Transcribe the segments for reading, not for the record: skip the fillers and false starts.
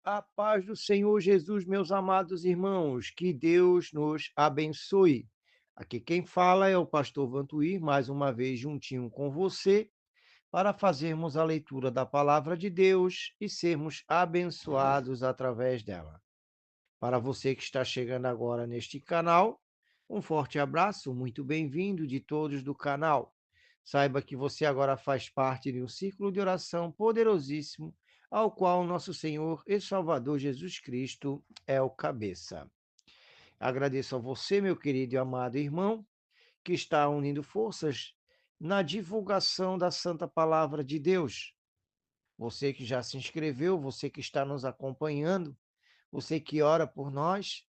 A paz do Senhor Jesus, meus amados irmãos, que Deus nos abençoe. Aqui quem fala é o pastor Vantuir, mais uma vez juntinho com você, para fazermos a leitura da palavra de Deus e sermos abençoados através dela. Para você que está chegando agora neste canal, um forte abraço, muito bem-vindo de todos do canal. Saiba que você agora faz parte de um círculo de oração poderosíssimo, ao qual nosso Senhor e Salvador Jesus Cristo é o cabeça. Agradeço a você, meu querido e amado irmão, que está unindo forças na divulgação da Santa Palavra de Deus. Você que já se inscreveu, você que está nos acompanhando, você que ora por nós,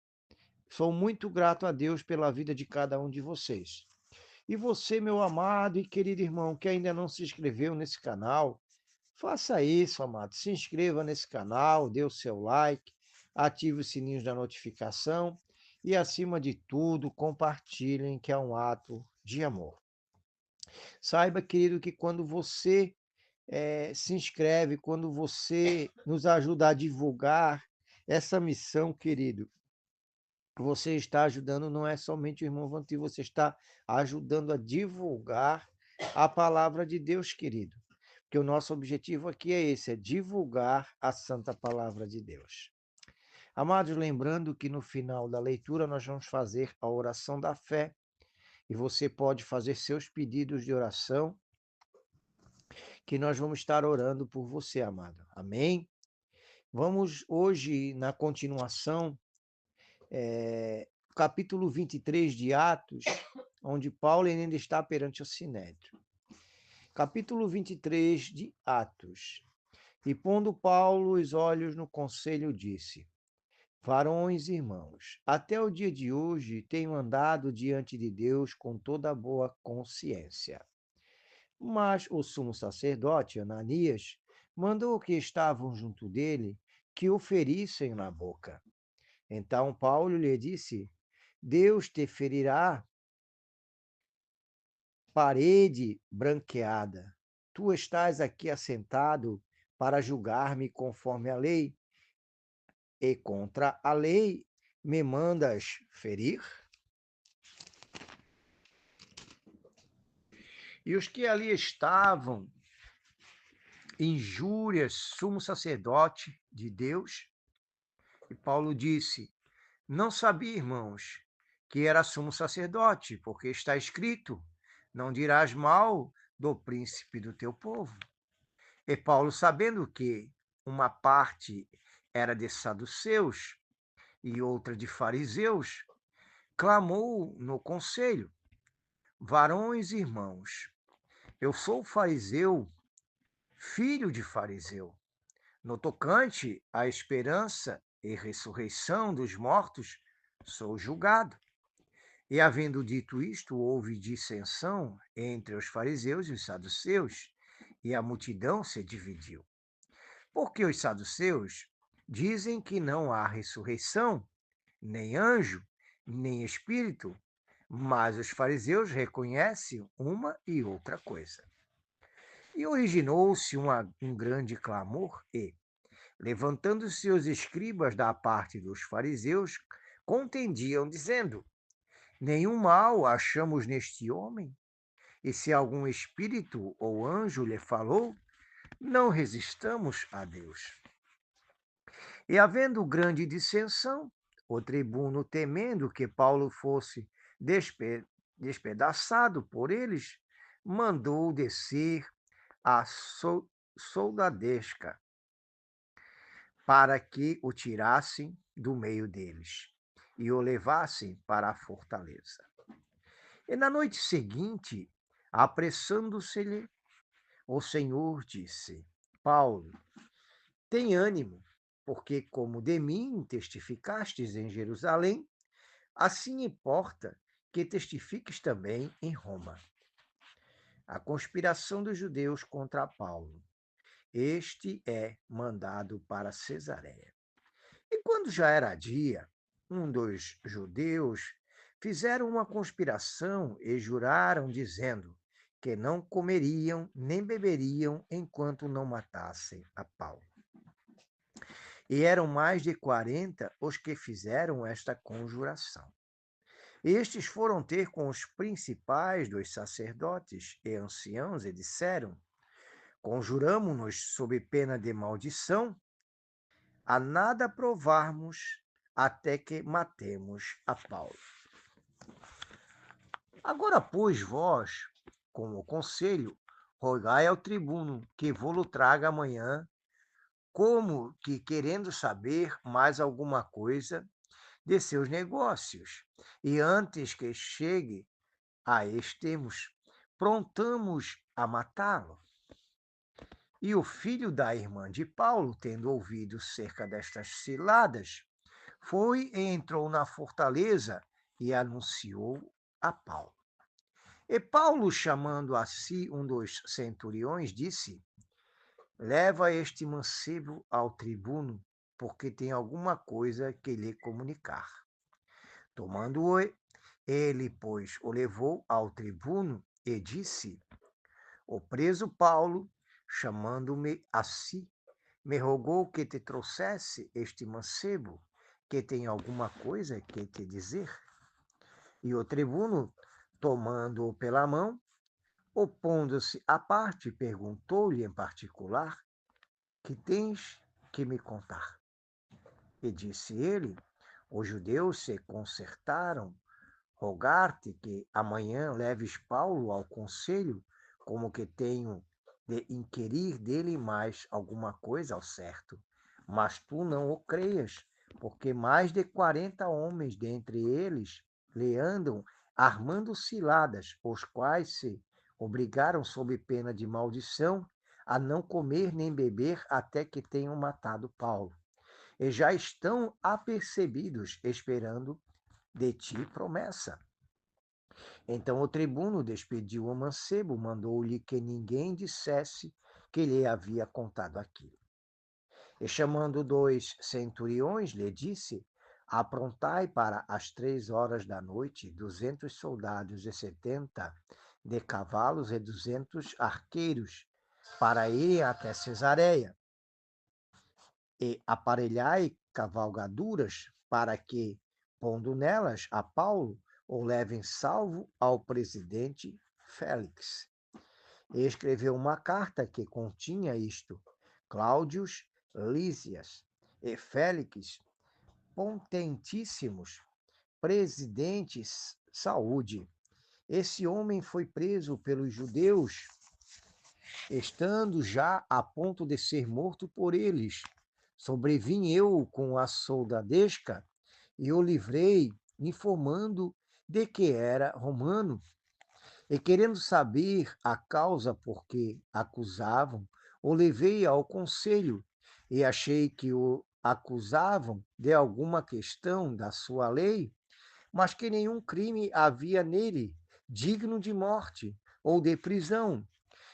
sou muito grato a Deus pela vida de cada um de vocês. E você, meu amado e querido irmão, que ainda não se inscreveu nesse canal, faça isso, amado. Se inscreva nesse canal, dê o seu like, ative os sininhos da notificação e, acima de tudo, compartilhem, que é um ato de amor. Saiba, querido, que quando você se inscreve, quando você nos ajuda a divulgar essa missão, querido, você está ajudando, não é somente o irmão Vanti, você está ajudando a divulgar a palavra de Deus, querido. Porque o nosso objetivo aqui é esse, é divulgar a santa palavra de Deus. Amados, lembrando que no final da leitura nós vamos fazer a oração da fé e você pode fazer seus pedidos de oração, que nós vamos estar orando por você, amado. Amém? Vamos hoje, na continuação, capítulo 23 de Atos, onde Paulo ainda está perante o Sinédrio. Capítulo 23 de Atos. E pondo Paulo os olhos no conselho, disse: Varões e irmãos, até o dia de hoje tenho andado diante de Deus com toda a boa consciência. Mas o sumo sacerdote, Ananias, mandou que estavam junto dele que o ferissem na boca. Então Paulo lhe disse: Deus te ferirá, parede branqueada. Tu estás aqui assentado para julgar-me conforme a lei, e contra a lei me mandas ferir? E os que ali estavam, injúrias, sumo sacerdote de Deus, e Paulo disse: Não sabia, irmãos, que era sumo sacerdote, porque está escrito: Não dirás mal do príncipe do teu povo. E Paulo, sabendo que uma parte era de saduceus e outra de fariseus, clamou no conselho: Varões e irmãos, eu sou fariseu, filho de fariseu. No tocante à esperança e ressurreição dos mortos, sou julgado. E havendo dito isto, houve dissensão entre os fariseus e os saduceus, e a multidão se dividiu. Porque os saduceus dizem que não há ressurreição, nem anjo, nem espírito, mas os fariseus reconhecem uma e outra coisa. E originou-se um grande clamor e, levantando-se os escribas da parte dos fariseus, contendiam, dizendo: Nenhum mal achamos neste homem, e se algum espírito ou anjo lhe falou, não resistamos a Deus. E havendo grande dissensão, o tribuno, temendo que Paulo fosse despedaçado por eles, mandou descer a soldadesca para que o tirassem do meio deles e o levassem para a fortaleza. E na noite seguinte, apressando-se-lhe, o Senhor disse: Paulo, tem ânimo, porque como de mim testificastes em Jerusalém, assim importa que testifiques também em Roma. A conspiração dos judeus contra Paulo. Este é mandado para Cesareia. E quando já era dia, um dos judeus fizeram uma conspiração e juraram, dizendo que não comeriam nem beberiam enquanto não matassem a Paulo. E eram mais de 40 os que fizeram esta conjuração. Estes foram ter com os principais dos sacerdotes e anciãos e disseram: Conjuramo-nos sob pena de maldição, a nada provarmos até que matemos a Paulo. Agora, pois, vós, como o conselho, rogai ao tribuno que vô-lo traga amanhã, como que querendo saber mais alguma coisa de seus negócios. E antes que chegue a extremos, prontamos a matá-lo. E o filho da irmã de Paulo, tendo ouvido cerca destas ciladas, foi e entrou na fortaleza e anunciou a Paulo. E Paulo, chamando a si um dos centuriões, disse: Leva este mancebo ao tribuno, porque tem alguma coisa que lhe comunicar. Tomando-o, ele, pois, o levou ao tribuno e disse: O preso Paulo, chamando-me a si, me rogou que te trouxesse este mancebo, que tem alguma coisa que te dizer. E o tribuno, tomando-o pela mão, opondo-se à parte, perguntou-lhe em particular: Que tens que me contar? E disse ele: Os judeus se concertaram rogar-te que amanhã leves Paulo ao conselho, como que tenho de inquirir dele mais alguma coisa ao certo. Mas tu não o creias, porque mais de 40 homens dentre eles lhe andam armando ciladas, os quais se obrigaram sob pena de maldição a não comer nem beber até que tenham matado Paulo. E já estão apercebidos, esperando de ti promessa. Então o tribuno despediu o mancebo, mandou-lhe que ninguém dissesse que lhe havia contado aquilo. E chamando 2 centuriões, lhe disse: Aprontai para as 3 horas da noite 200 soldados e 70 de cavalos e 200 arqueiros, para irem até Cesareia. E aparelhai cavalgaduras, para que, pondo nelas a Paulo, o levem salvo ao presidente Félix. E escreveu uma carta que continha isto: Cláudios Lísias e Félix, potentíssimos presidentes, saúde. Esse homem foi preso pelos judeus, estando já a ponto de ser morto por eles. Sobrevim eu com a soldadesca e o livrei, informando de que era romano. E querendo saber a causa por que acusavam, o levei ao conselho e achei que o acusavam de alguma questão da sua lei, mas que nenhum crime havia nele digno de morte ou de prisão.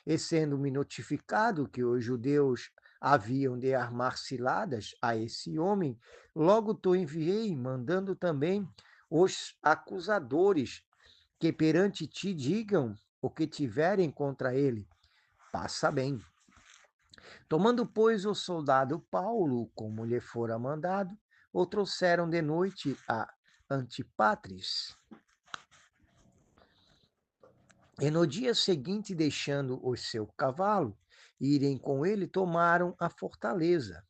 E sendo-me notificado que os judeus haviam de armar ciladas a esse homem, logo te enviei, mandando também os acusadores que perante ti digam o que tiverem contra ele. Passa bem. Tomando, pois, o soldado Paulo, como lhe fora mandado, o trouxeram de noite a Antipatris. E no dia seguinte, deixando o seu cavalo, irem com ele, tomaram a fortaleza.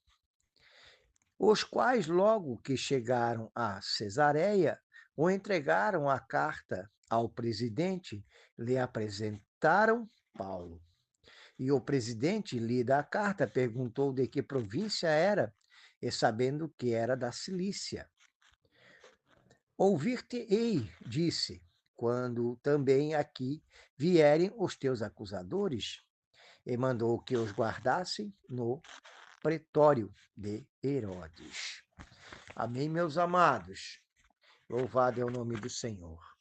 Os quais, logo que chegaram a Cesareia, o entregaram a carta ao presidente, lhe apresentaram Paulo. E o presidente, lida a carta, perguntou de que província era, e sabendo que era da Cilícia. Ouvir-te-ei, disse, quando também aqui vierem os teus acusadores, e mandou que os guardassem no pretório de Herodes. Amém, meus amados. Louvado é o nome do Senhor.